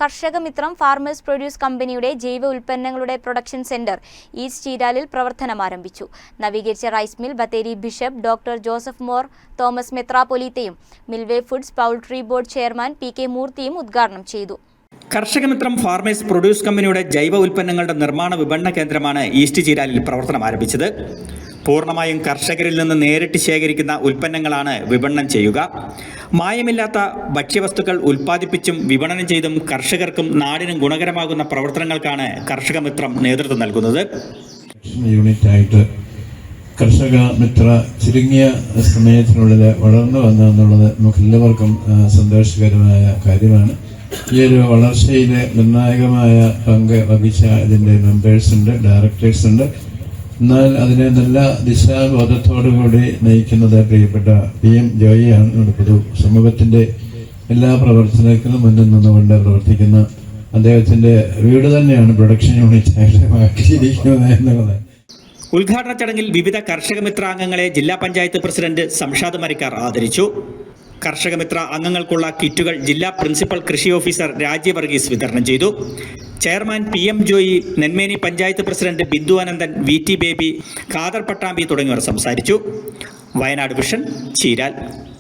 കർഷകമിത്രം farmers produce കമ്പനിയുടെ ജൈവ ഉൽപ്പന്നങ്ങളുടെ പ്രൊഡക്ഷൻ സെന്റർ ഈസ്റ്റ് ചീരാലിൽ പ്രവർത്തനം ആരംഭിച്ചു. നവീകരിച്ച rice mill Bathery bishop doctor Joseph Mor Thomas മെത്രാപ്പൊലീത്തയും Milway foods poultry board chairman PK മൂർത്തിയും ഉദ്ഘാടനം ചെയ്തു. കർഷകമിത്രം ഫാർമേഴ്സ് പ്രൊഡ്യൂസ് കമ്പനിയുടെ ജൈവ ഉൽപ്പന്നങ്ങളുടെ നിർമ്മാണ വിപണന കേന്ദ്രമാണ് ഈസ്റ്റ് ചീരാലിൽ പ്രവർത്തനം ആരംഭിച്ചത്. പൂർണ്ണമായും കർഷകരിൽ നിന്ന് നേരിട്ട് ശേഖരിക്കുന്ന ഉൽപ്പന്നങ്ങളാണ് വിപണനം ചെയ്യുക. മായമില്ലാത്ത ഭക്ഷ്യവസ്തുക്കൾ ഉൽപ്പാദിപ്പിച്ചും വിപണനം ചെയ്തും കർഷകർക്കും നാടിനും ഗുണകരമാകുന്ന പ്രവർത്തനങ്ങൾക്കാണ് കർഷകമിത്രം നേതൃത്വം നൽകുന്നത്. യൂണിറ്റായിട്ട് കർഷകമിത്ര ചുരുങ്ങിയ സമയത്തിനുള്ളിൽ വളർന്നു വന്നെന്നുള്ളത് നമുക്കെല്ലാവർക്കും സന്തോഷകരമായ കാര്യമാണ്. ഈ ഒരു വളർച്ചയിൽ നിർണായകമായ പങ്ക് വഹിച്ച ഇതിൻ്റെ മെമ്പേഴ്സുണ്ട്, ഡയറക്ടേഴ്സുണ്ട്. എന്നാൽ അതിനെ നല്ല ദിശാബോധത്തോടുകൂടി നയിക്കുന്നത് പ്രിയപ്പെട്ട PM ജോയിയാണ്. നമ്മുടെ പൊതു സമൂഹത്തിൻ്റെ എല്ലാ പ്രവർത്തനത്തിനും മുന്നിൽ നിന്നുകൊണ്ട് പ്രവർത്തിക്കുന്ന അദ്ദേഹത്തിൻ്റെ വീട് തന്നെയാണ് പ്രൊഡക്ഷൻ യൂണിറ്റ് ആയിട്ട് മാറ്റിയിരിക്കുന്നത് എന്നുള്ളത്. ഉദ്ഘാടന ചടങ്ങിൽ വിവിധ കർഷകമിത്ര അംഗങ്ങളെ ജില്ലാ പഞ്ചായത്ത് പ്രസിഡന്റ് സംഷാദ് മരിക്കാർ ആദരിച്ചു. കർഷകമിത്ര അംഗങ്ങൾക്കുള്ള കിറ്റുകൾ ജില്ലാ പ്രിൻസിപ്പൽ കൃഷി ഓഫീസർ രാജീവ് വർഗീസ് വിതരണം ചെയ്തു. Chairman PM Joy, Nenmeni panchayat president Bindu Ananthan, VT baby, Khader Pattambi തുടങ്ങിയവർ സംസാരിച്ചു. വയനാട് വിഷൻ, ചീരാൽ.